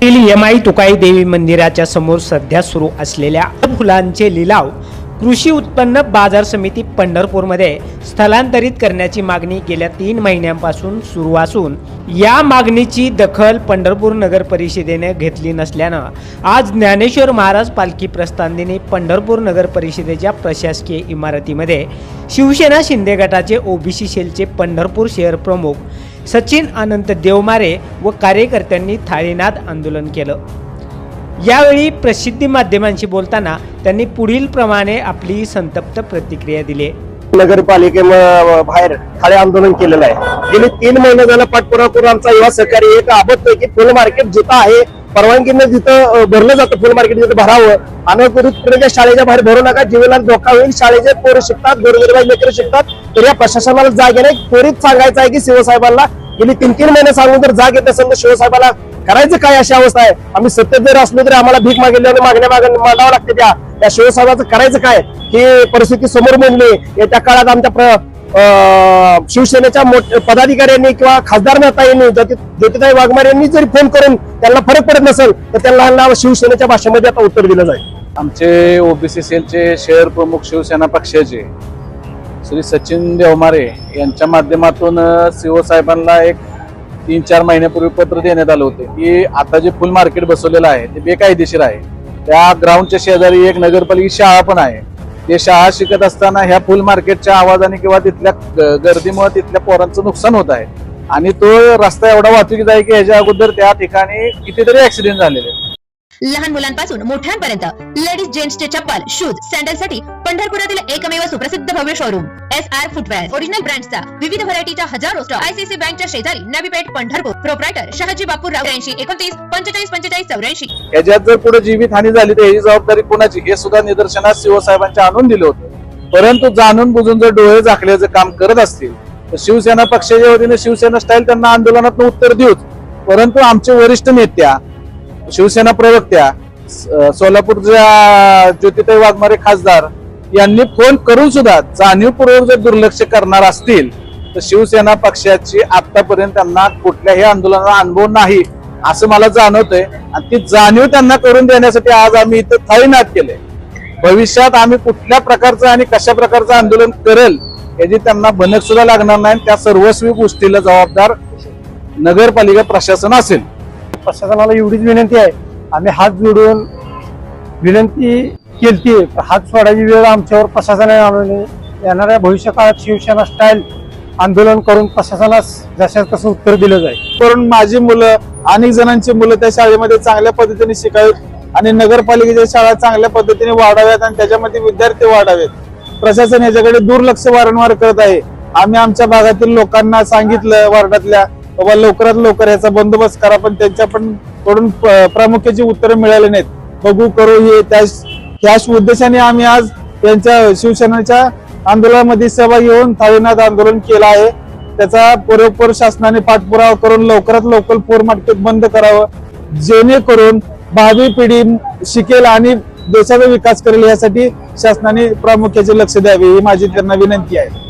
यमाई तुकाई देवी मंदिराच्या समोर सध्या सुरू असलेल्या फुलांचे लिलाव कृषी उत्पन्न बाजार समिती पंढरपूरमध्ये स्थलांतरित करण्याची मागणी गेल्या 3 महिन्यांपासून सुरू असून या मागणीची दखल पंढरपूर नगर परिषदेने घेतली नसल्यानं आज ज्ञानेश्वर महाराज पालखी प्रस्थान पंढरपूर नगर परिषदेच्या प्रशासकीय इमारतीमध्ये शिवसेना शिंदे गटाचे ओबीसी सेलचे पंढरपूर शहर प्रमुख सचिन अनंत देवमारे व कार्यकर्त्यांनी थाळीनाद आंदोलन केलं। यावेळी प्रसिद्धी माध्यमांशी बोलताना त्यांनी पुढील प्रमाणे आपली संतप्त प्रतिक्रिया दिली। नगरपालिकेबाहेर थाळी आंदोलन केलेलं आहे। गेली 3 महिने झालं पाठपुरावा करून आमचा युवा सहकारी एक आबदतोय की फुल मार्केट जिथं आहे परवानगीने जिथं भरलं जातं फुल मार्केट जिथं भरावं अनधिकृतपणे शाळेच्या बाहेर भरू नका, जीवाला धोका होईल। शाळेचे पोरं शिकतात, गोरगरीब लेकरं शिकतात, तर या प्रशासनाला जागे नाही। त्वरित सांगायचं आहे की शिवसाहेबांना गेली 3 महिने सांगून जर जाग येत असेल तर शिवसाहेबांना करायचं काय अशी अवस्था आहे। आम्ही सत्तेत जर असलो तरी आम्हाला भीक मागितल्याने मागण्या मांडावं लागते। त्या शिवसाहेबांचं करायचं काय ही परिस्थिती समोर मांडली। येत्या काळात आमच्या शिवसेनेच्या पदाधिकाऱ्यांनी किंवा खासदार नेत्यांनी ज्योतिताई वाघमारे यांनी जरी फोन करून त्यांना फरक पडत नसेल तर त्यांना शिवसेनेच्या भाषेमध्ये आता उत्तर दिलं जाईल। आमचे ओबीसी सेलचे शहर प्रमुख शिवसेना पक्षाचे श्री सचिन देवमारे यांच्या माध्यमातून शिवसाहेबांना एक 3-4 महिन्यापूर्वी पत्र देण्यात आलं होतं की आता जे फुल मार्केट बसवलेलं आहे ते बेकायदेशीर आहे। त्या ग्राउंडच्या शेजारी एक नगरपालिका शाळा पण आहे। ते शाळा शिकत असताना ह्या फुल मार्केटच्या आवाजाने किंवा तिथल्या गर्दीमुळे तिथल्या पोरांचं नुकसान होत आहे आणि तो रस्ता एवढा वाहतुकीचा आहे की ह्याच्या अगोदर त्या ठिकाणी कितीतरी ऍक्सिडेंट झालेले। लहान मुलांपासून मोठ्यांपर्यंत लेडीज जेंट्सचे चप्पल शूज सॅन्डल साठी पंढरपुरातील एकमेव सुप्रसिद्ध भव्य शोरूम SR फुटवेअर ओरिजिनल ब्रँड्सचा विविध व्हरायटीच्या हजारो स्टॉक ICICI बँकच्या शेजारी नवी पेठ पंढरपूर। प्रोप्रायटर शहाजी बापूराव 83 29 45 45 84। याच्यात जर पुढे जीवित हानी झाली तर याची जबाबदारी कोणाची हे सुद्धा निदर्शनास शिवसाहेबांच्या आणून दिले होते। परंतु जाणून बुजून जर डोळे झाकल्याचं काम करत असतील तर शिवसेना पक्षाच्या वतीने शिवसेना स्टाईल त्यांना आंदोलनात उत्तर देऊच, परंतु आमचे वरिष्ठ नेत्या शिवसेना प्रवक्त्या सोलापूरच्या ज्योतिताई वाघमारे खासदार यांनी फोन करून सुद्धा जाणीवपूर्वक जर दुर्लक्ष करणार असतील तर शिवसेना पक्षाची आतापर्यंत त्यांना कुठल्याही आंदोलनाचा अनुभव नाही असं मला जाणवतंय आणि ती जाणीव त्यांना करून देण्यासाठी आज आम्ही इथं थाळीनाद केले। भविष्यात आम्ही कुठल्या प्रकारचं आणि कशा प्रकारचं आंदोलन करेल याची त्यांना भनक सुद्धा लागणार नाही। त्या सर्वस्वी गोष्टीला जबाबदार नगरपालिका प्रशासन असेल। प्रशासनाला एवढीच विनंती आहे, आम्ही हात जोडून विनंती केली, हात सोडायची वेळ आमच्यावर प्रशासनाने येणाऱ्या भविष्य काळात शिवसेना स्टाईल आंदोलन करून प्रशासनास जशा तसं उत्तर दिलं जाईल। करून माझी मुलं अनेक जणांची मुलं त्या शाळेमध्ये चांगल्या पद्धतीने शिकावीत आणि नगरपालिकेच्या शाळा चांगल्या पद्धतीने वाढाव्यात आणि त्याच्यामध्ये विद्यार्थी वाढावेत। प्रशासन याच्याकडे दुर्लक्ष वारंवार करत आहे। आम्ही आमच्या भागातील लोकांना सांगितलं वार्डातल्या बाबा लवकरात लवकर याचा बंदोबस्त करा, पण त्यांच्या पण कडून प्रामुख्याची उत्तरं मिळाली नाहीत। बघू करू हे त्याच उद्देशाने आम्ही आज त्यांच्या शिवसेनेच्या आंदोलनामध्ये सहभागी होऊन थाळीनाद आंदोलन केलं आहे। त्याचा पुरेपूर शासनाने पाठपुरावा करून लवकरात लवकर फुल मार्केट बंद करावं, जेणेकरून भावी पिढी शिकेल आणि देशाचा विकास करेल यासाठी शासनाने प्रामुख्याचे लक्ष द्यावे ही माझी त्यांना विनंती आहे।